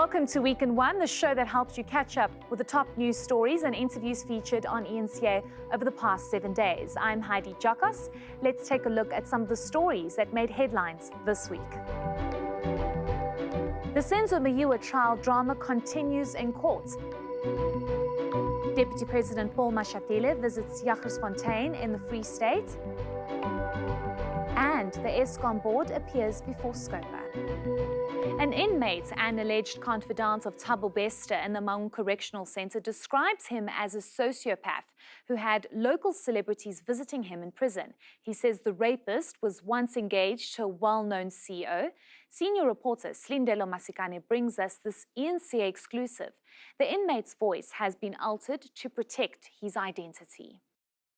Welcome to Week in One, the show that helps you catch up with the top news stories and interviews featured on ENCA over the past 7 days. I'm Heidi Giokos. Let's take a look at some of the stories that made headlines this week. The Senzo Meyiwa trial drama continues in court. Deputy President Paul Mashatile visits Jagersfontein in the Free State. And the Eskom board appears before Scopa. An inmate and alleged confidant of Thabo Bester in the Maun Correctional Centre describes him as a sociopath who had local celebrities visiting him in prison. He says the rapist was once engaged to a well-known CEO. Senior reporter Slindelo Masikane brings us this ENCA exclusive. The inmate's voice has been altered to protect his identity.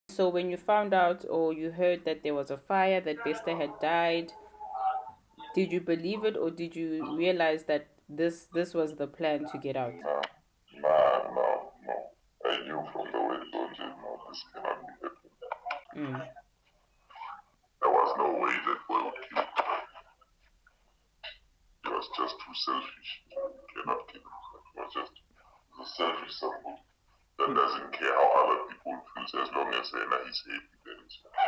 So when you found out or you heard that there was a fire, that Bester had died, did you believe it or did you realize that this was the plan to get out? No. I knew from the way it was, no, this cannot be happening. There was no way that boy would kill him. He was just too selfish. You cannot kill him. He was just a selfish someone that doesn't care how other people feel, as long as he's happy, then it's happy.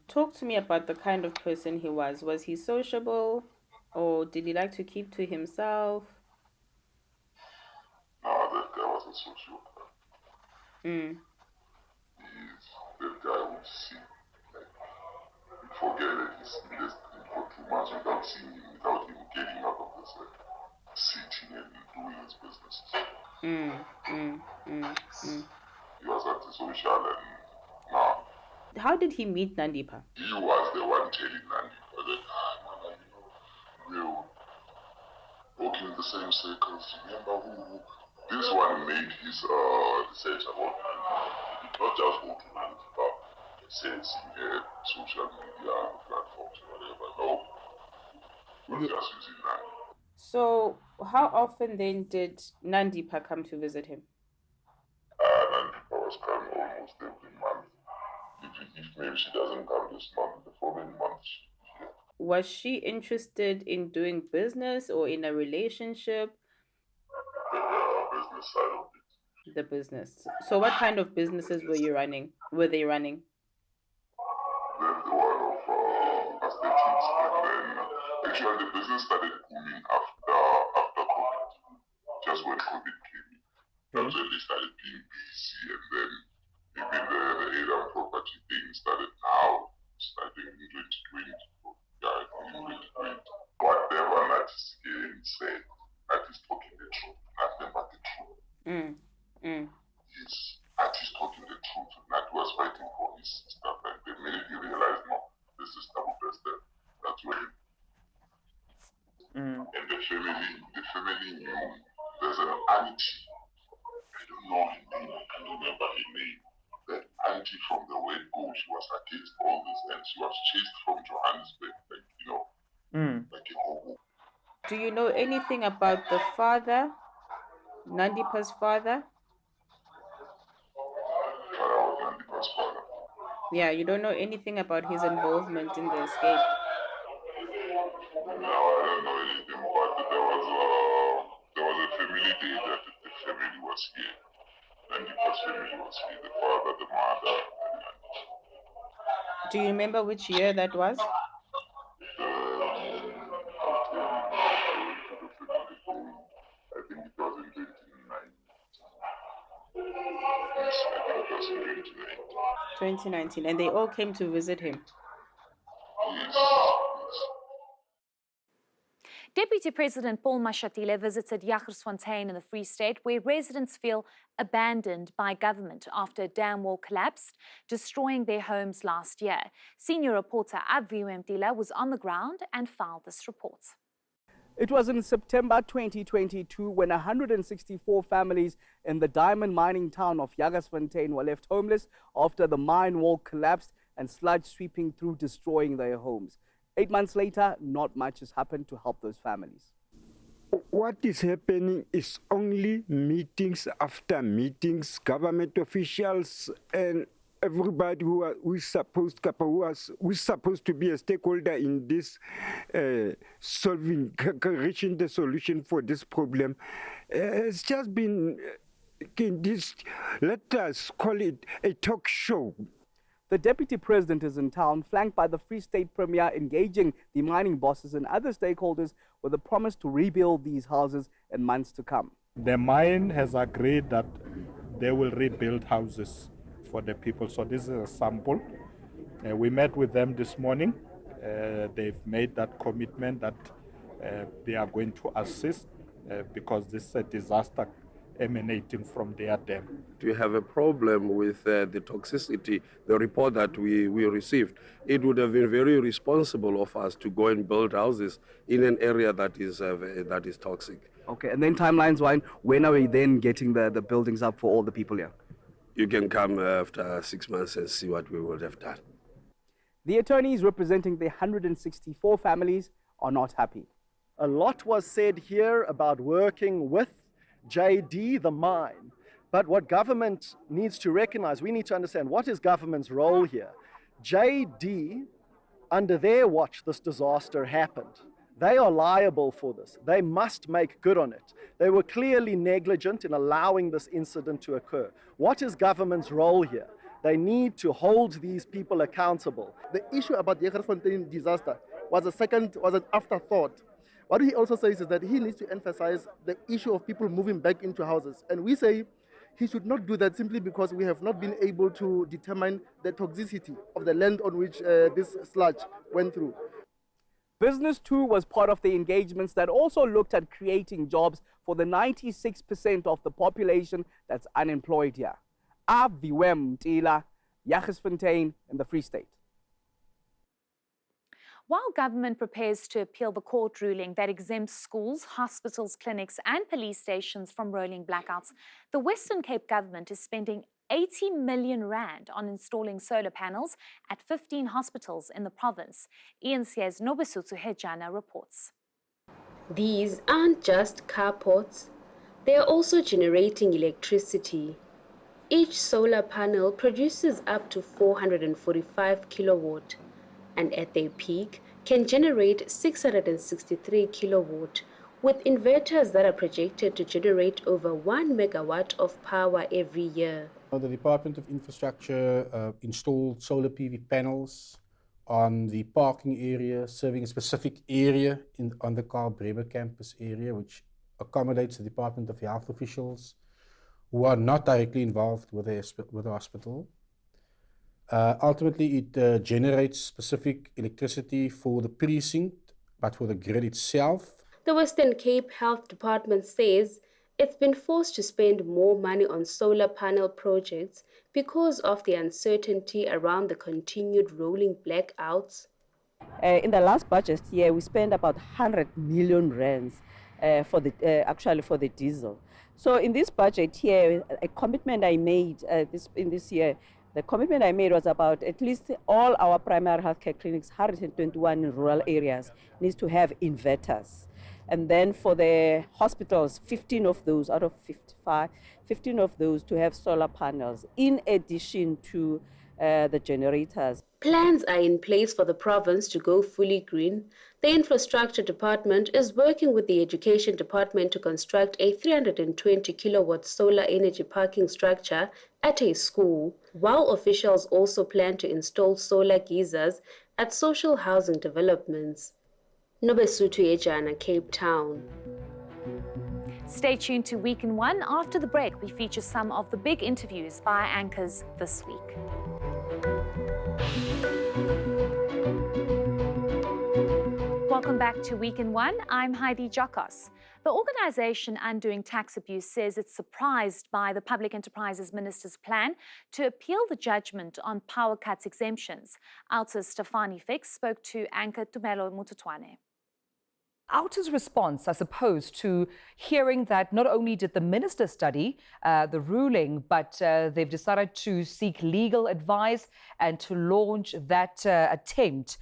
Talk to me about the kind of person he was. Was he sociable or did he like to keep to himself? No, that guy was a sociopath. He's that guy would see, like, you forget that he's invested for 2 months without seeing him, without him getting out of the cell, sitting and doing his businesses. He was antisocial and no. How did he meet Nandipa? He was the one telling Nandipa that, we're walking in the same circles. Remember who? This one made his research about Nandipa. He did not just go to Nandipa and sense he had social media platforms or whatever. No. He was just using Nandipa. So how often then did Nandipa come to visit him? Nandipa was coming almost every month. If maybe she doesn't come this month, the following month she's here. Was she interested in doing business or in a relationship? The business side of it. The business. So what kind of businesses were they running? Then the one of aesthetics, and then actually the business started booming after COVID. Just when COVID came in. That's when they started being busy, and then even the Adam property thing started now, starting in 2020. Yeah, in 2020. Whatever Nati's game said, Nati's talking the truth, nothing but the truth. Yes, Nati's talking the truth. Nati was fighting for his stuff, and the minute he realized, no, this is Thabo Bester, that's when. And the family knew there's an auntie. I don't know her name, I can't remember her name. That auntie from the word go, she was against all this and she was chased from Johannesburg, like a hobo. Do you know anything about the father, Nandipa's father? Father was Nandipa's father. Yeah, you don't know anything about his involvement in the escape? No, I don't know anything, but there was a family day that the family was here. Nandipa's family was here, the father, the mother, and Do you remember which year that was? I think it was in 2019. Yes, I think it was in 2019. 2019, and they all came to visit him. Yes. Deputy President Paul Mashatile visited Jagersfontein in the Free State, where residents feel abandoned by government after a dam wall collapsed, destroying their homes last year. Senior reporter Abviwe Mtila was on the ground and filed this report. It was in September 2022 when 164 families in the diamond mining town of Jagersfontein were left homeless after the mine wall collapsed and sludge sweeping through, destroying their homes. 8 months later, not much has happened to help those families. What is happening is only meetings after meetings, government officials and everybody who's supposed to be a stakeholder in this reaching the solution for this problem. It's just been this, let us call it a talk show. The Deputy President is in town, flanked by the Free State Premier, engaging the mining bosses and other stakeholders with a promise to rebuild these houses in months to come. The mine has agreed that they will rebuild houses for the people. So this is a sample. We met with them this morning. They've made that commitment that they are going to assist because this is a disaster emanating from their dam. We have a problem with the toxicity, the report that we received. It would have been very irresponsible of us to go and build houses in an area that is toxic. Okay, and then timelines-wise, when are we then getting the buildings up for all the people here? You can come after 6 months and see what we would have done. The attorneys representing the 164 families are not happy. A lot was said here about working with JD, the mine. But what government needs to recognize, we need to understand, what is government's role here? JD, under their watch, this disaster happened. They are liable for this. They must make good on it. They were clearly negligent in allowing this incident to occur. What is government's role here? They need to hold these people accountable. The issue about the Jagersfontein disaster was an afterthought. What he also says is that he needs to emphasize the issue of people moving back into houses. And we say he should not do that simply because we have not been able to determine the toxicity of the land on which this sludge went through. Business too was part of the engagements that also looked at creating jobs for the 96% of the population that's unemployed here. Aviwem Tila, Jagersfontein in the Free State. While government prepares to appeal the court ruling that exempts schools, hospitals, clinics and police stations from rolling blackouts, the Western Cape government is spending 80 million rand on installing solar panels at 15 hospitals in the province. ENC's Nobesuthu Hejana reports. These aren't just carports, they are also generating electricity. Each solar panel produces up to 445 kilowatt, and at their peak can generate 663 kilowatt, with inverters that are projected to generate over 1 megawatt of power every year. The Department of Infrastructure installed solar PV panels on the parking area, serving a specific area on the Karl Bremer campus area, which accommodates the Department of Health officials who are not directly involved with the hospital. Ultimately, it generates specific electricity for the precinct, but for the grid itself. The Western Cape Health Department says it's been forced to spend more money on solar panel projects because of the uncertainty around the continued rolling blackouts. In the last budget year, we spent about 100 million rands for the diesel. So in this budget here, a commitment I made this year, the commitment I made was about at least all our primary healthcare clinics, 121 in rural areas, needs to have inverters. And then for the hospitals, 15 of those out of 55, 15 of those to have solar panels, in addition to the generators. Plans are in place for the province to go fully green. The Infrastructure Department is working with the Education Department to construct a 320 kilowatt solar energy parking structure at a school, while officials also plan to install solar geysers at social housing developments. Nobesuthu Ejana, Cape Town. Stay tuned to Week in One. After the break, we feature some of the big interviews by anchors this week. Welcome back to Week in One. I'm Heidi Giokos. The organization Undoing Tax Abuse says it's surprised by the Public Enterprises Minister's plan to appeal the judgment on power cuts exemptions. Alta's Stefani Fix spoke to anchor Tumelo Mututwane. Outer's response, I suppose, to hearing that not only did the minister study the ruling, but they've decided to seek legal advice and to launch that attempt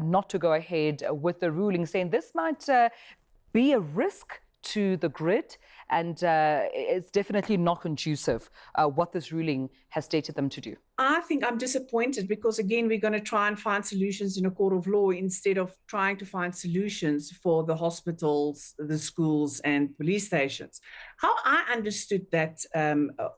not to go ahead with the ruling, saying this might be a risk to the grid and it's definitely not conducive what this ruling has stated them to do. I think I'm disappointed because, again, we're going to try and find solutions in a court of law instead of trying to find solutions for the hospitals, the schools, and police stations. How I understood that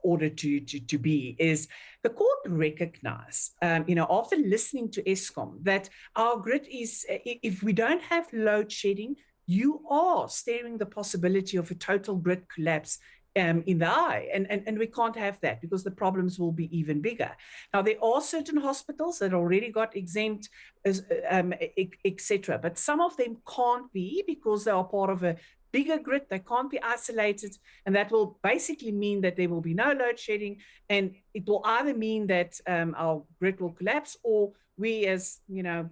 order to be is the court recognize, after listening to Eskom, that our grid is, if we don't have load shedding, you are staring the possibility of a total grid collapse in the eye. And we can't have that because the problems will be even bigger. Now, there are certain hospitals that already got exempt, etc. But some of them can't be because they are part of a bigger grid. They can't be isolated. And that will basically mean that there will be no load shedding. And it will either mean that our grid will collapse, or we as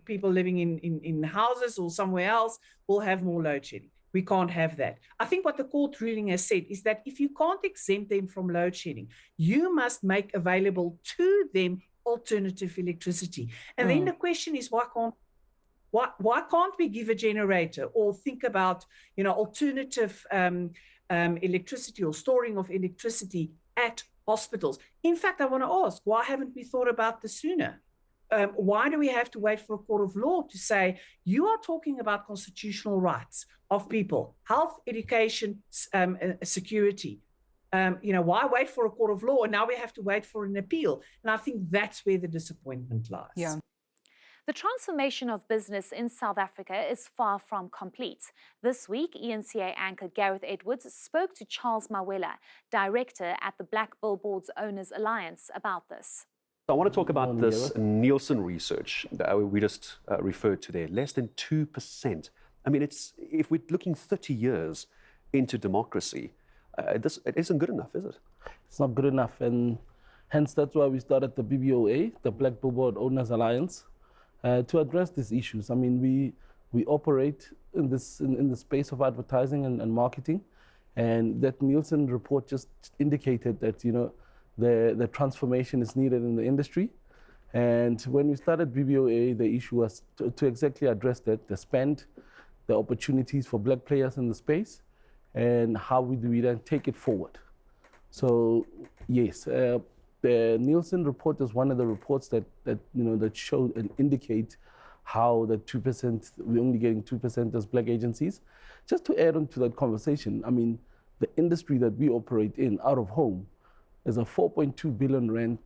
people living in houses or somewhere else will have more load shedding. We can't have that. I think what the court ruling has said is that if you can't exempt them from load shedding, you must make available to them alternative electricity. And then the question is, why can't we give a generator or think about alternative electricity or storing of electricity at hospitals? In fact, I want to ask, why haven't we thought about this sooner? Why do we have to wait for a court of law to say, you are talking about constitutional rights of people, health, education, security? Why wait for a court of law? And now we have to wait for an appeal. And I think that's where the disappointment lies. Yeah. The transformation of business in South Africa is far from complete. This week, ENCA anchor Gareth Edwards spoke to Charles Mawela, director at the Black Billboards Owners Alliance, about this. I want to talk about this Nielsen research that we just referred to there. Less than 2%. I mean, if we're looking 30 years into democracy, it isn't good enough, is it? It's not good enough, and hence that's why we started the BBOA, the Black Billboard Owners Alliance, to address these issues. I mean, we operate in the space of advertising and marketing, and that Nielsen report just indicated that the transformation is needed in the industry. And when we started BBOA, the issue was to exactly address that, the spend, the opportunities for black players in the space, and how do we then take it forward. So yes, the Nielsen report is one of the reports that show and indicate how the 2%, we're only getting 2% as black agencies. Just to add on to that conversation, I mean, the industry that we operate in, out of home, is a 4.2 billion rand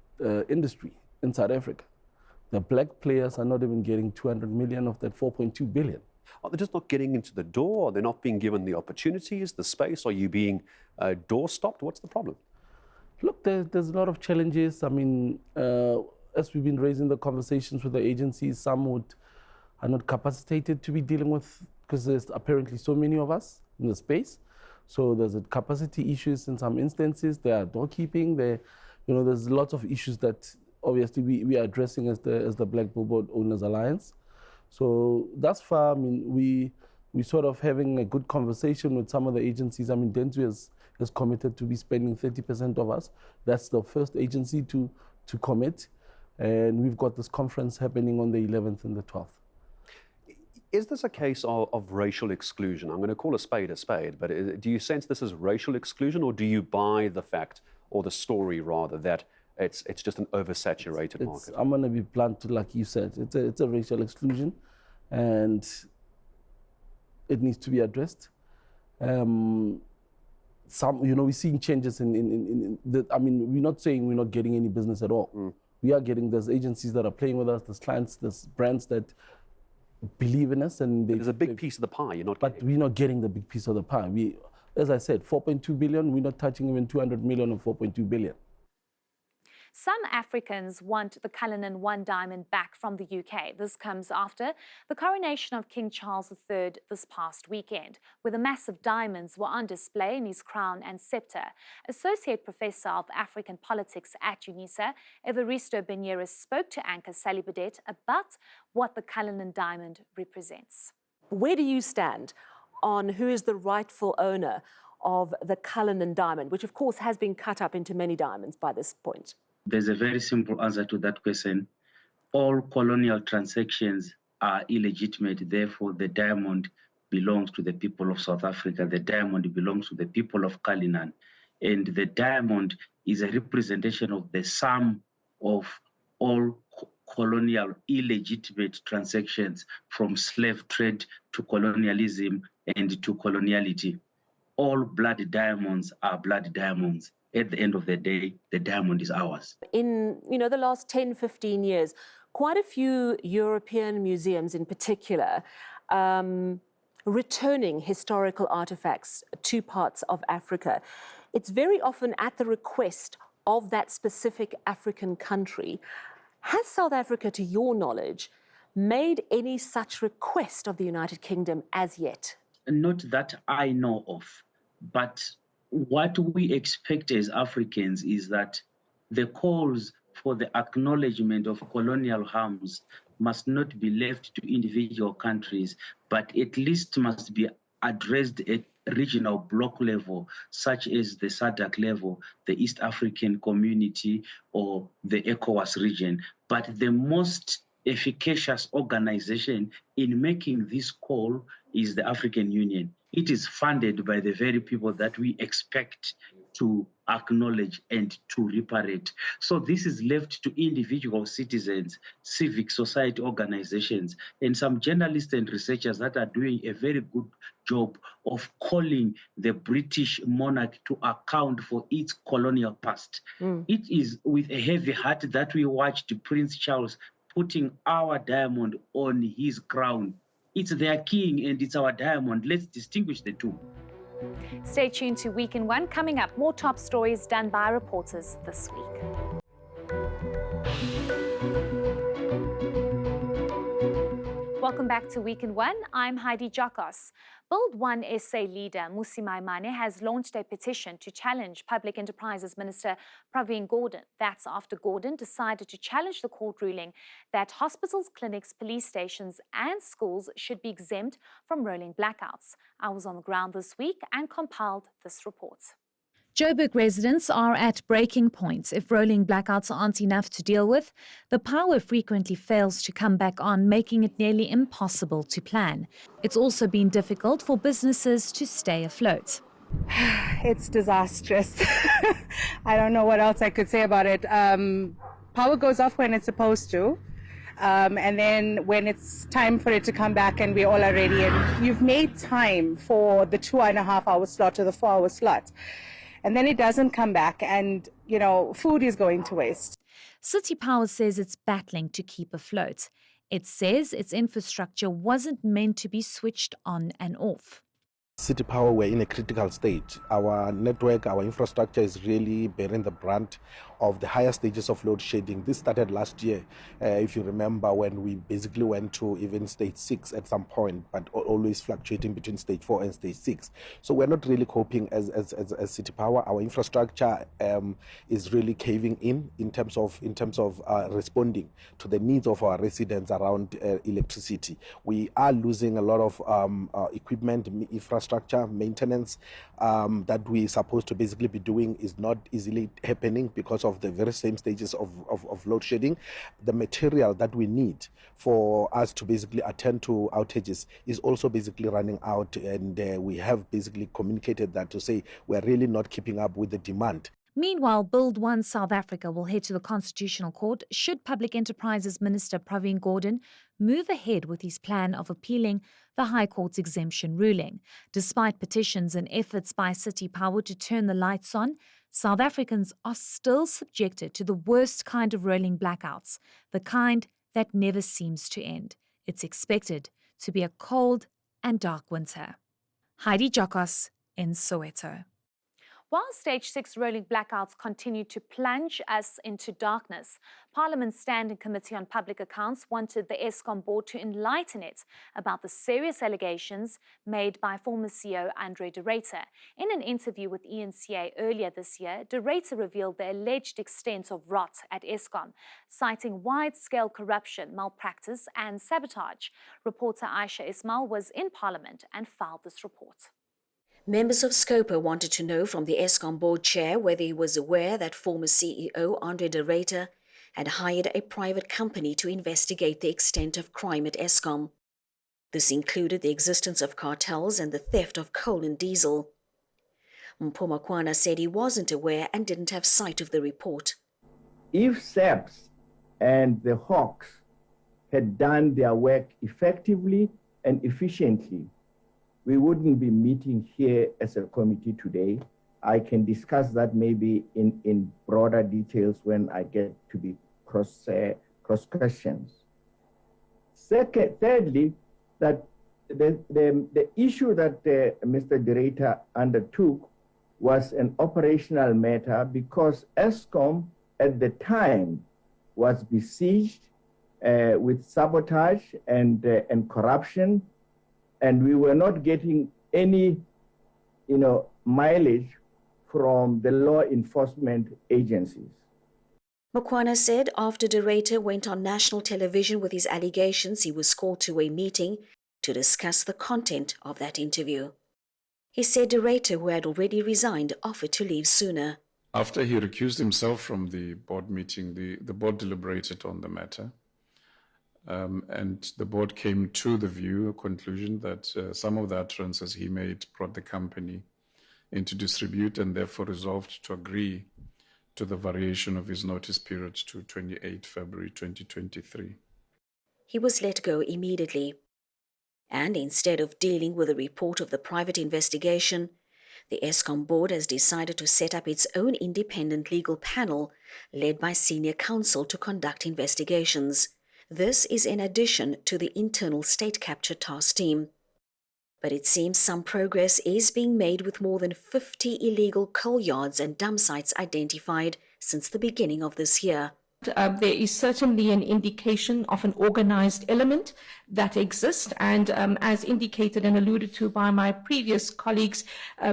industry in South Africa. The black players are not even getting 200 million of that 4.2 billion. Are they just not getting into the door? Are they not being given the opportunities, the space? Are you being door stopped? What's the problem? Look, there's a lot of challenges. I mean, as we've been raising the conversations with the agencies, some are not capacitated to be dealing with, because there's apparently so many of us in the space. So there's a capacity issues in some instances. There are doorkeeping. There's lots of issues that obviously we are addressing as the Black Billboard Owners Alliance. So thus far, I mean, we sort of having a good conversation with some of the agencies. I mean, Dentsu has committed to be spending 30% of us. That's the first agency to commit, and we've got this conference happening on the 11th and the 12th. Is this a case of racial exclusion? I'm going to call a spade, but do you sense this as racial exclusion, or do you buy the fact, or the story rather, that it's just an oversaturated market? I'm going to be blunt, like you said. It's a racial exclusion, and it needs to be addressed. We're seeing changes in I mean, we're not saying we're not getting any business at all. We are getting, there's agencies that are playing with us, there's clients, there's brands that believe in us, and there's a big piece of the pie you're not getting. But we're not getting the big piece of the pie. As I said, 4.2 billion, we're not touching even 200 million of 4.2 billion. Some Africans want the Cullinan Diamond back from the UK. This comes after the coronation of King Charles III this past weekend, where the massive diamonds were on display in his crown and scepter. Associate Professor of African Politics at UNISA, Evaristo Benyeris, spoke to anchor Sally Burdett about what the Cullinan Diamond represents. Where do you stand on who is the rightful owner of the Cullinan Diamond, which of course has been cut up into many diamonds by this point? There's a very simple answer to that question. All colonial transactions are illegitimate, therefore the diamond belongs to the people of South Africa. The diamond belongs to the people of Cullinan. And the diamond is a representation of the sum of all colonial illegitimate transactions, from slave trade to colonialism and to coloniality. All blood diamonds are blood diamonds. At the end of the day, the diamond is ours. In the last 10, 15 years, quite a few European museums in particular returning historical artifacts to parts of Africa. It's very often at the request of that specific African country. Has South Africa, to your knowledge, made any such request of the United Kingdom as yet? Not that I know of, but what we expect as Africans is that the calls for the acknowledgement of colonial harms must not be left to individual countries, but at least must be addressed at regional bloc level, such as the SADC level, the East African Community, or the ECOWAS region. But the most efficacious organization in making this call is the African Union. It is funded by the very people that we expect to acknowledge and to reparate. So this is left to individual citizens, civic society organizations, and some journalists and researchers that are doing a very good job of calling the British monarch to account for its colonial past. It is with a heavy heart that we watched Prince Charles putting our diamond on his crown. It's their king and it's our diamond. Let's distinguish the two. Stay tuned to Week in One. Coming up, more top stories done by reporters this week. Welcome back to Week in One. I'm Heidi Giokos. Build One SA leader Mmusi Maimane has launched a petition to challenge Public Enterprises Minister Pravin Gordhan. That's after Gordhan decided to challenge the court ruling that hospitals, clinics, police stations and schools should be exempt from rolling blackouts. I was on the ground this week and compiled this report. Joburg residents are at breaking points. If rolling blackouts aren't enough to deal with, the power frequently fails to come back on, making it nearly impossible to plan. It's also been difficult for businesses to stay afloat. It's disastrous. I don't know what else I could say about it. Power goes off when it's supposed to. And then when it's time for it to come back and we all are ready, and you've made time for the 2.5-hour slot or the 4-hour slot. And then it doesn't come back and, food is going to waste. City Power says it's battling to keep afloat. It says its infrastructure wasn't meant to be switched on and off. City Power, we're in a critical state. Our network, our infrastructure is really bearing the brunt of the higher stages of load shedding. This started last year, if you remember, when we basically went to even stage 6 at some point, but always fluctuating between stage 4 and stage 6. So we're not really coping as City Power. Our infrastructure is really caving in terms of responding to the needs of our residents around electricity. We are losing a lot of equipment, infrastructure, maintenance that we're supposed to basically be doing is not easily happening because of the very same stages of load shedding. The material that we need for us to basically attend to outages is also basically running out, and we have basically communicated that to say we're really not keeping up with the demand. Meanwhile, Build One South Africa will head to the Constitutional Court should Public Enterprises Minister Pravin Gordhan move ahead with his plan of appealing the High Court's exemption ruling. Despite petitions and efforts by City Power to turn the lights on, South Africans are still subjected to the worst kind of rolling blackouts, the kind that never seems to end. It's expected to be a cold and dark winter. Heidi Giokos in Soweto. While Stage 6 rolling blackouts continue to plunge us into darkness, Parliament's Standing Committee on Public Accounts wanted the Eskom board to enlighten it about the serious allegations made by former CEO Andre de Ruyter. In an interview with ENCA earlier this year, de Ruyter revealed the alleged extent of rot at Eskom, citing wide-scale corruption, malpractice and sabotage. Reporter Aisha Ismail was in Parliament and filed this report. Members of SCOPA wanted to know from the Eskom board chair whether he was aware that former CEO Andre de Ruyter had hired a private company to investigate the extent of crime at Eskom. This included the existence of cartels and the theft of coal and diesel. Makwana said he wasn't aware and didn't have sight of the report. If SAPS and the Hawks had done their work effectively and efficiently, we wouldn't be meeting here as a committee today. I can discuss that maybe in broader details when I get to the cross questions. Thirdly, that the issue that Mr. Director undertook was an operational matter because Eskom at the time was besieged with sabotage and corruption, and we were not getting any, mileage from the law enforcement agencies. Makwana said after Director went on national television with his allegations, he was called to a meeting to discuss the content of that interview. He said Director, who had already resigned, offered to leave sooner. After he recused himself from the board meeting, the board deliberated on the matter. And the board came to the conclusion that some of the utterances he made brought the company into disrepute and therefore resolved to agree to the variation of his notice period to 28 February 2023. He was let go immediately. And instead of dealing with the report of the private investigation, the Eskom board has decided to set up its own independent legal panel led by senior counsel to conduct investigations. This is in addition to the internal state capture task team. But it seems some progress is being made with more than 50 illegal coal yards and dump sites identified since the beginning of this year. There is certainly an indication of an organized element that exists, and as indicated and alluded to by my previous colleagues,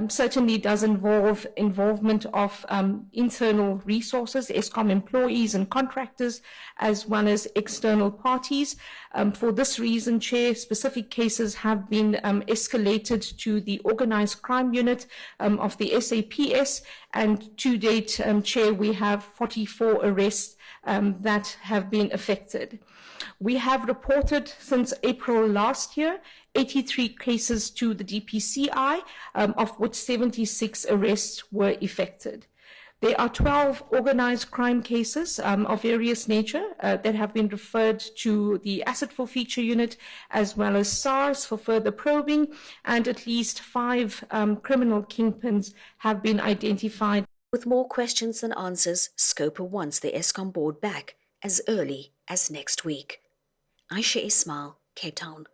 certainly does involve involvement of internal resources, Eskom employees and contractors, as well as external parties. For this reason, Chair, specific cases have been escalated to the Organized Crime Unit of the SAPS, and to date, Chair, we have 44 arrests that have been affected. We have reported since April last year 83 cases to the DPCI, of which 76 arrests were effected. There are 12 organized crime cases of various nature that have been referred to the Asset Forfeiture Unit as well as SARS for further probing, and at least 5 criminal kingpins have been identified. With more questions than answers, Scopa wants the Eskom board back as early as next week. Aisha Ismail, Cape Town.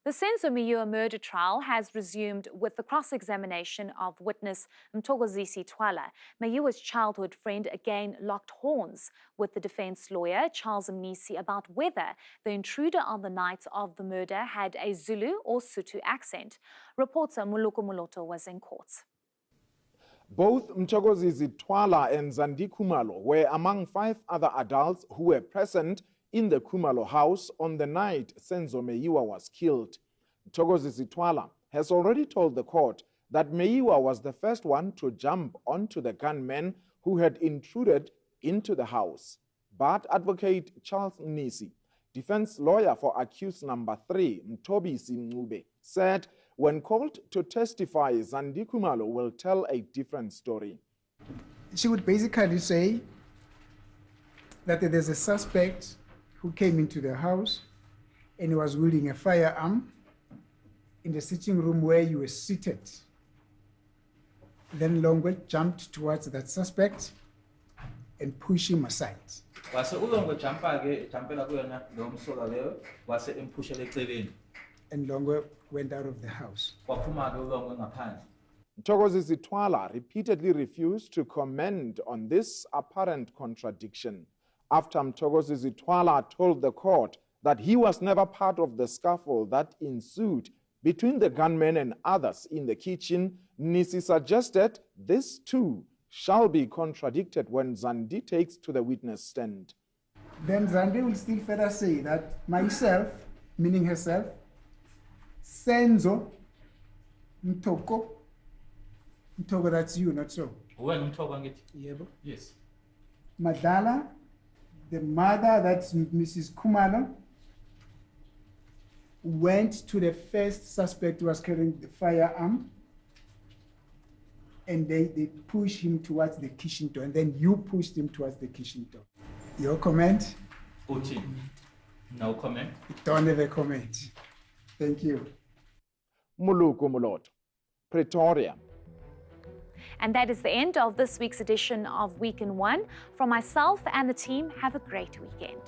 The Senzo Meyiwa murder trial has resumed with the cross-examination of witness Mthokozisi Twala. Meyiwa's childhood friend again locked horns with the defense lawyer, Charles Mnisi, about whether the intruder on the night of the murder had a Zulu or Sotho accent. Reporter Muluko Moloto was in court. Both Mthokozisi Twala and Zandi Khumalo were among 5 other adults who were present in the Khumalo house on the night Senzo Meyiwa was killed. Mthokozisi Twala has already told the court that Meyiwa was the first one to jump onto the gunman who had intruded into the house. But Advocate Charles Mnisi, defense lawyer for accused number 3, Mthobisi Mncube, said when called to testify, Zandi Khumalo will tell a different story. She would basically say that there's a suspect who came into the house and he was wielding a firearm in the sitting room where you were seated. Then Longwe jumped towards that suspect and pushed him aside. And Longwe went out of the house. Mthokozisi Twala repeatedly refused to comment on this apparent contradiction. After Mthokozisi Twala told the court that he was never part of the scuffle that ensued between the gunmen and others in the kitchen, Mnisi suggested this too shall be contradicted when Zandi takes to the witness stand. Then Zandi will still further say that myself, meaning herself, Senzo, Mtoko, that's you, not so. When Mtoko yes. Madala, the mother, that's Mrs. Khumalo, went to the first suspect who was carrying the firearm, and they pushed him towards the kitchen door, and then you pushed him towards the kitchen door. Your comment? Uchi. No comment. Don't have a comment. Thank you. Muluku Mulot, Pretoria. And that is the end of this week's edition of Week in One. From myself and the team, have a great weekend.